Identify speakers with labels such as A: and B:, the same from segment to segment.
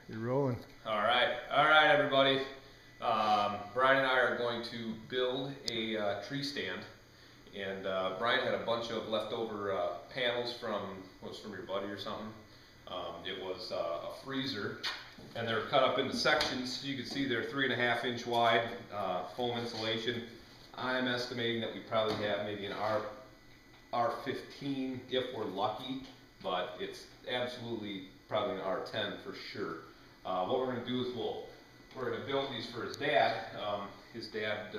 A: You're rolling.
B: All right, everybody. Bryon and I are going to build a tree stand, and Bryon had a bunch of leftover panels from your buddy or something. It was a freezer, and they're cut up into sections. You can see they're 3.5 inch wide, foam insulation. I'm estimating that we probably have maybe an R15 if we're lucky, but it's absolutely probably an R10 for sure. What we're going to do is we're going to build these for his dad. His dad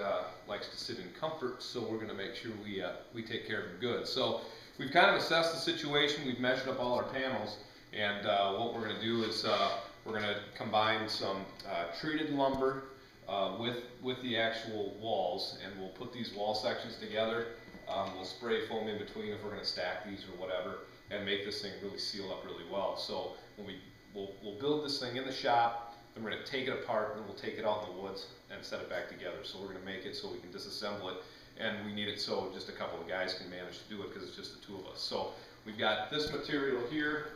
B: likes to sit in comfort, so we're going to make sure we take care of him good. So we've kind of assessed the situation. We've measured up all our panels, and what we're going to do is we're going to combine some treated lumber with the actual walls, and we'll put these wall sections together. We'll spray foam in between if we're going to stack these or whatever, and make this thing really seal up really well. So when we'll build this thing in the shop, then we're going to take it apart, and we'll take it out in the woods and set it back together. So we're going to make it so we can disassemble it, and we need it so just a couple of guys can manage to do it because it's just the two of us. So we've got this material here,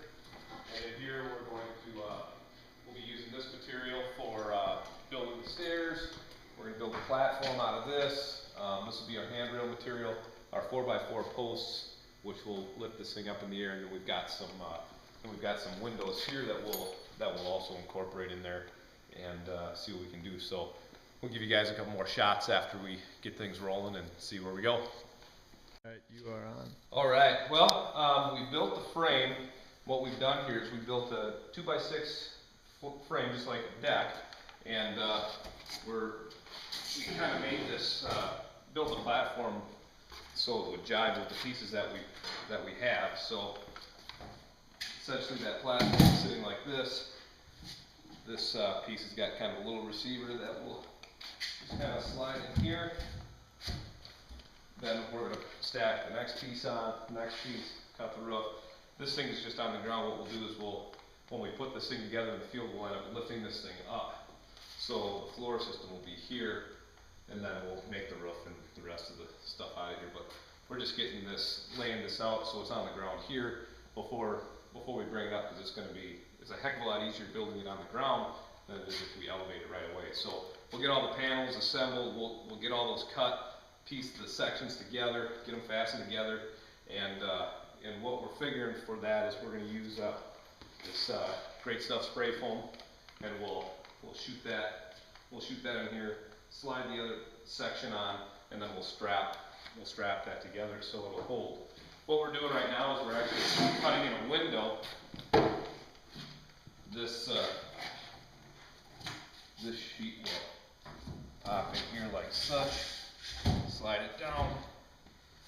B: and in here we're going to we'll be using this material for building the stairs. We're going to build a platform out of this. This will be our handrail material, our 4x4 posts, which will lift this thing up in the air, and then we've got some windows here that we'll also incorporate in there and see what we can do. So we'll give you guys a couple more shots after we get things rolling and see where we go.
A: All right, you are on.
B: All right. Well, we built the frame. What we've done here is we built a 2x6 frame, just like a deck, and we kind of made this built a platform so it would jive with the pieces that we have. So essentially that platform is sitting like this. This piece has got kind of a little receiver that will just kind of slide in here. Then we're going to stack the next piece on, cut the roof. This thing is just on the ground. What we'll do is when we put this thing together in the field, we'll end up lifting this thing up. So the floor system will be here, and then we'll make the roof and the rest of the stuff out of here. But we're just laying this out so it's on the ground here before we bring it up, because it's a heck of a lot easier building it on the ground than it is if we elevate it right away. So we'll get all the panels assembled, we'll get all those cut, piece the sections together, get them fastened together, and what we're figuring for that is we're going to use this Great Stuff spray foam, and we'll shoot that in here, slide the other section on, and then we'll strap that together so it'll hold. What we're doing right now is we're actually cutting in a window. This sheet will pop in here like such, slide it down,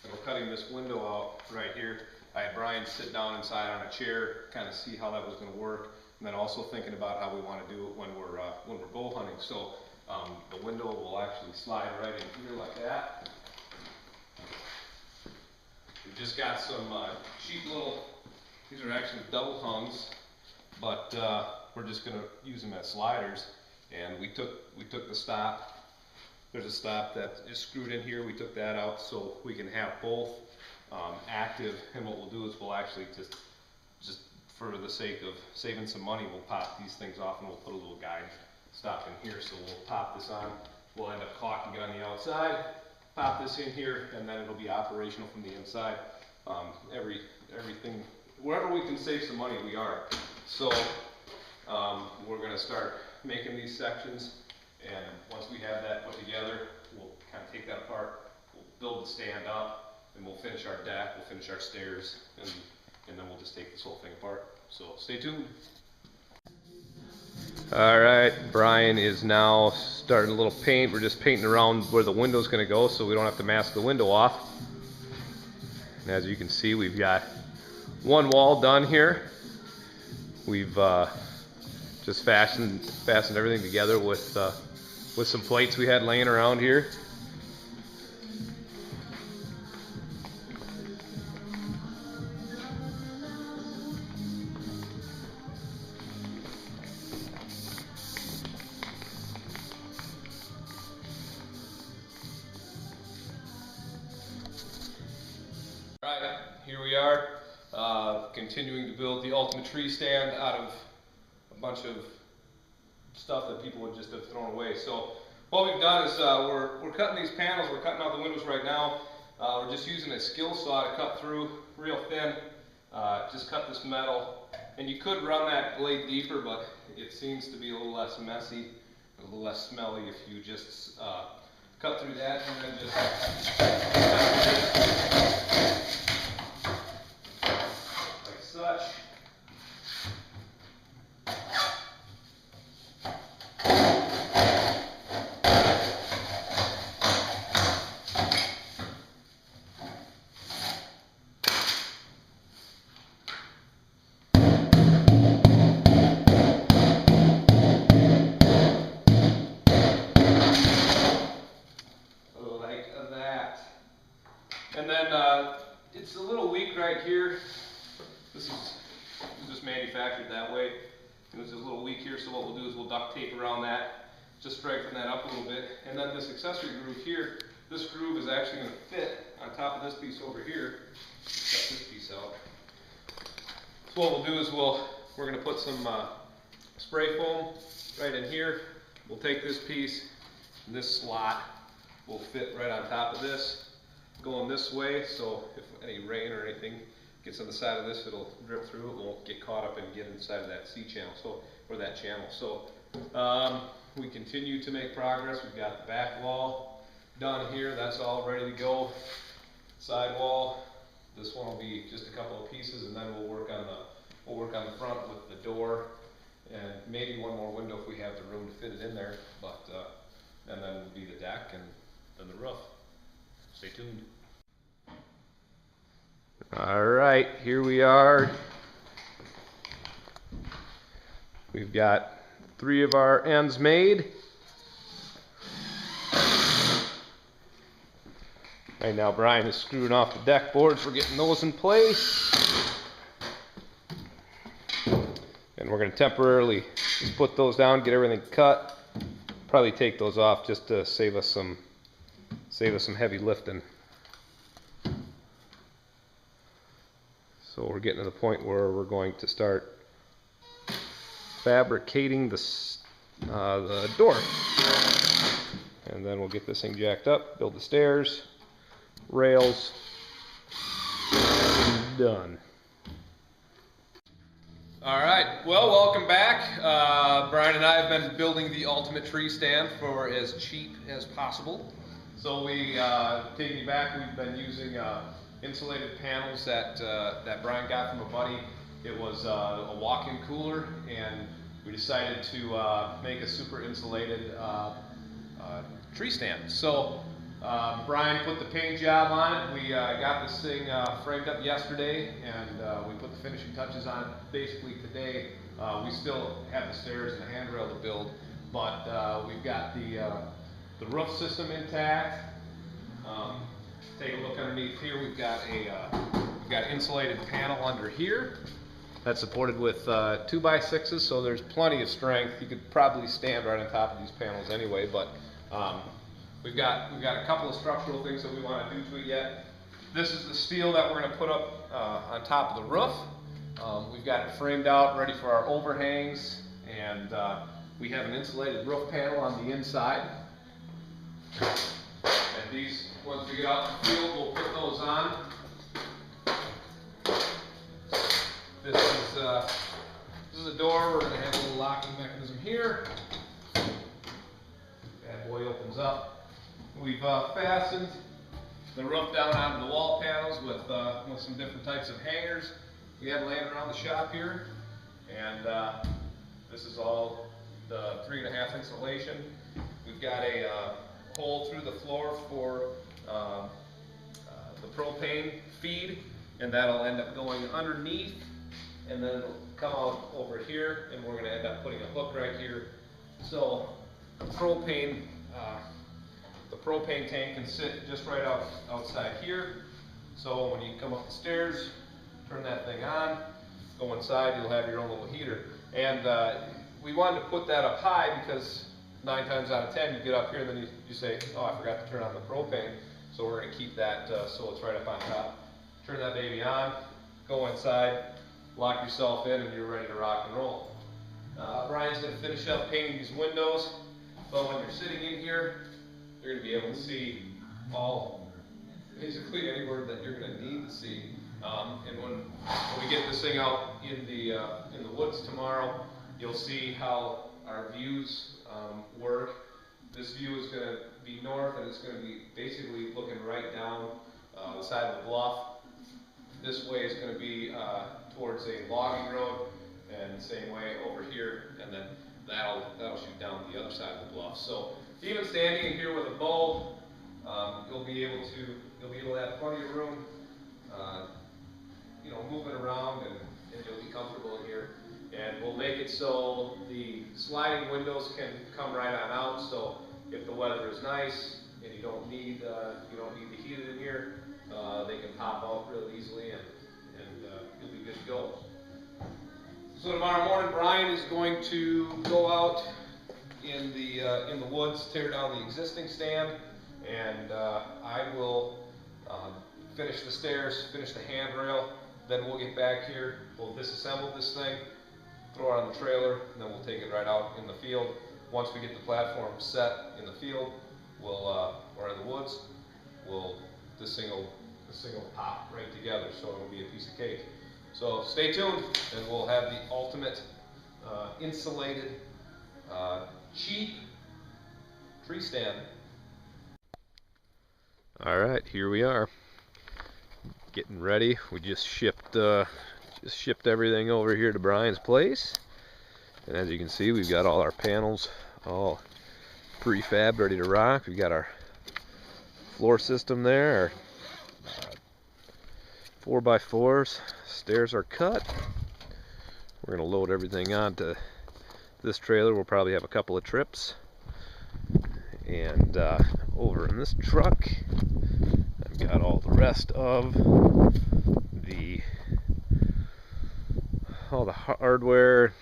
B: and we're cutting this window out right here. I had Bryon sit down inside on a chair, kind of see how that was going to work, and then also thinking about how we want to do it when we're bow hunting. So the window will actually slide right in here like that. We've just got some cheap little, these are actually double hungs, but we're just going to use them as sliders. And we took the stop. There's a stop that is screwed in here. We took that out so we can have both active. And what we'll do is we'll actually just for the sake of saving some money, we'll pop these things off and we'll put a little guide stop in here. So we'll pop this on. We'll end up caulking it on the outside. Pop this in here, and then it'll be operational from the inside. Everything, wherever we can save some money, we are. So we're going to start making these sections, and once we have that put together, we'll kind of take that apart. We'll build the stand up, and we'll finish our deck, we'll finish our stairs, and then we'll just take this whole thing apart. So stay tuned. Alright, Bryon is now starting a little paint. We're just painting around where the window's going to go so we don't have to mask the window off. And as you can see, we've got one wall done here. We've just fastened everything together with some plates we had laying around here. Alright, here we are, continuing to build the ultimate tree stand out of a bunch of stuff that people would just have thrown away. So what we've done is we're cutting these panels, we're cutting out the windows right now. We're just using a skill saw to cut through real thin, just cut this metal. And you could run that blade deeper, but it seems to be a little less messy, a little less smelly if you just cut through that and then just like such. And then it's a little weak right here. This is just manufactured that way. It was a little weak here, so what we'll do is we'll duct tape around that, just strengthen that up a little bit. And then this accessory groove here, this groove is actually going to fit on top of this piece over here. Cut this piece out. So what we'll do is we're going to put some spray foam right in here. We'll take this piece, and this slot will fit right on top of this, going this way, so if any rain or anything gets on the side of this, it'll drip through, it won't get caught up and get inside of that C channel, or that channel. So we continue to make progress. We've got the back wall done here, that's all ready to go. Side wall, this one will be just a couple of pieces, and then we'll work on the front with the door, and maybe one more window if we have the room to fit it in there, but and then will be the deck and then the roof. Stay tuned. All right, here we are. We've got 3 of our ends made. Right now Bryon is screwing off the deck boards. We're getting those in place. And we're going to temporarily just put those down, get everything cut. Probably take those off just to save us some heavy lifting. So we're getting to the point where we're going to start fabricating the door. And then we'll get this thing jacked up, build the stairs, rails, done. Alright, well, welcome back. Bryon and I have been building the ultimate tree stand for as cheap as possible. So taking you back, we've been using insulated panels that Bryon got from a buddy. It was a walk-in cooler, and we decided to make a super insulated tree stand. So Bryon put the paint job on it. We got this thing framed up yesterday, and we put the finishing touches on it basically today. We still have the stairs and the handrail to build, but we've got the roof system intact. Take a look underneath here. We've got insulated panel under here that's supported with 2x6s, so there's plenty of strength. You could probably stand right on top of these panels anyway, but we've got a couple of structural things that we want to do to it yet. This is the steel that we're going to put up on top of the roof. We've got it framed out, ready for our overhangs, and we have an insulated roof panel on the inside. And these, once we get out in the field, we'll put those on. This is a door. We're going to have a little locking mechanism here. Bad boy opens up. We've fastened the roof down onto the wall panels with some different types of hangers we have laying around the shop here. And this is all the 3.5 insulation. We've got a hole through the floor for the propane feed, and that'll end up going underneath, and then it'll come out over here, and we're going to end up putting a hook right here. So the propane tank can sit just right outside here. So when you come up the stairs, turn that thing on, go inside, you'll have your own little heater. And we wanted to put that up high because 9 times out of 10 you get up here and then you say, oh, I forgot to turn on the propane. So we're going to keep that so it's right up on top. Turn that baby on, go inside, lock yourself in, and you're ready to rock and roll. Bryon Bryan's going to finish up painting these windows, but when you're sitting in here, you're going to be able to see basically anywhere that you're going to need to see. And when we get this thing out in the woods tomorrow, you'll see how our views work. This view is going to be north, and it's going to be basically looking right down the side of the bluff. This way is going to be towards a logging road, and the same way over here, and then that'll shoot down the other side of the bluff. So even standing in here with a bow, you'll be able to have plenty of room, moving around, and you'll be comfortable in here. And we'll make it so the sliding windows can come right on out. So if the weather is nice and you don't need the heat in here, they can pop out real easily, and you'll be good to go. So tomorrow morning, Bryan is going to go out in the woods, tear down the existing stand, and I will finish the stairs, finish the handrail. Then we'll get back here, we'll disassemble this thing, throw it on the trailer, and then we'll take it right out in the field. Once we get the platform set in the field, or in the woods, this thing will pop right together, so it'll be a piece of cake. So stay tuned, and we'll have the ultimate insulated, cheap tree stand.
A: All right, here we are, getting ready. We just shipped everything over here to Bryan's place, and as you can see, we've got all our panels all prefab, ready to rock. We've got our floor system there, our 4x4s. Stairs are cut. We're gonna load everything onto this trailer. We'll probably have a couple of trips, and over in this truck I've got all the rest of all the hardware,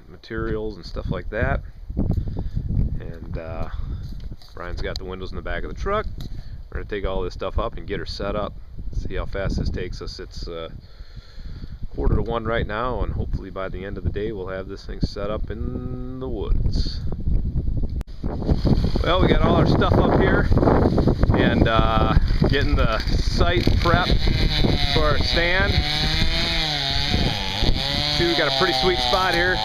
A: materials, and stuff like that. And Bryan's got the windows in the back of the truck. We're gonna take all this stuff up and get her set up. See how fast this takes us. It's 1:45 right now, and hopefully by the end of the day we'll have this thing set up in the woods. Well, we got all our stuff up here, and getting the site prepped for our stand. See, we got a pretty sweet spot here,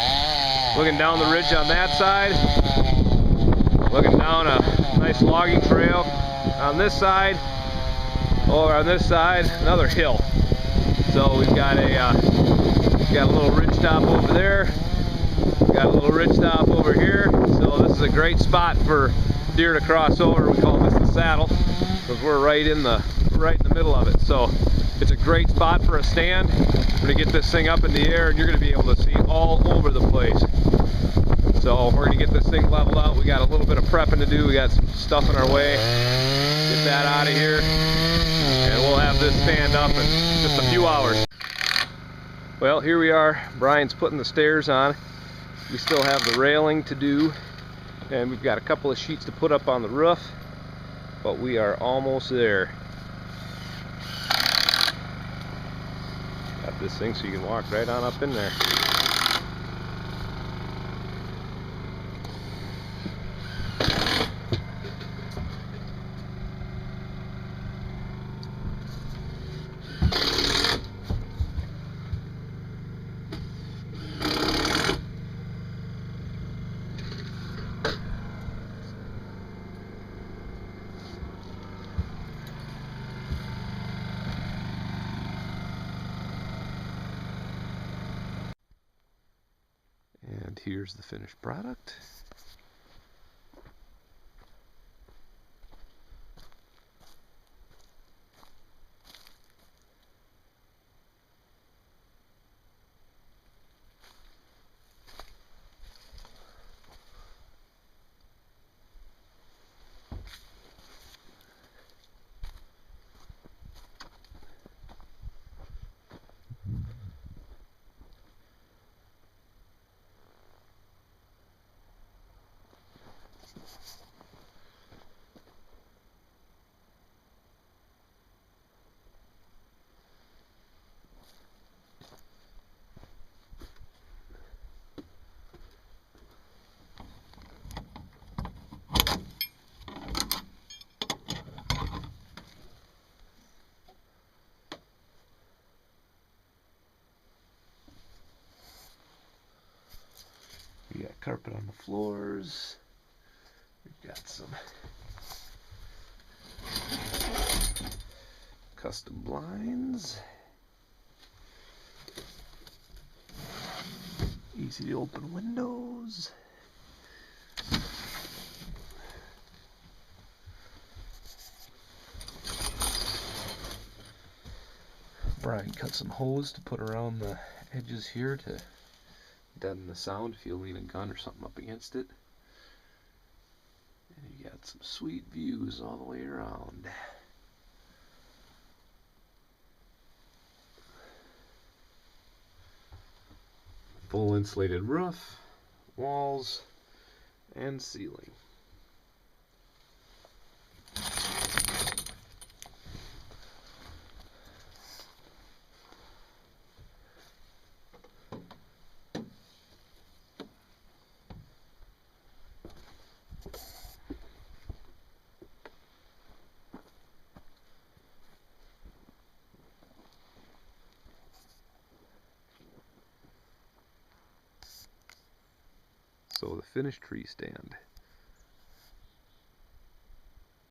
A: looking down the ridge on that side, looking down a nice logging trail on this side. Over on this side, another hill. So we've got a little ridge top over there. We've got a little ridge top over here. So this is a great spot for deer to cross over. We call this the saddle because we're right in the middle of it. So it's a great spot for a stand. We're gonna get this thing up in the air, and you're gonna be able to see all over the place. So we're gonna get this thing leveled out. We got a little bit of prepping to do. We got some stuff in our way. Get that out of here, and we'll have this stand up in just a few hours. Well, here we are. Bryan's putting the stairs on. We still have the railing to do, and we've got a couple of sheets to put up on the roof, but we are almost there. Got this thing so you can walk right on up in there. And here's the finished product. got carpet on the floors. We've got some custom blinds. Easy to open windows. Bryon cut some hose to put around the edges here to deaden the sound if you lean a gun or something up against it. And you got some sweet views all the way around. Full insulated roof, walls, and ceiling. So the finished tree stand.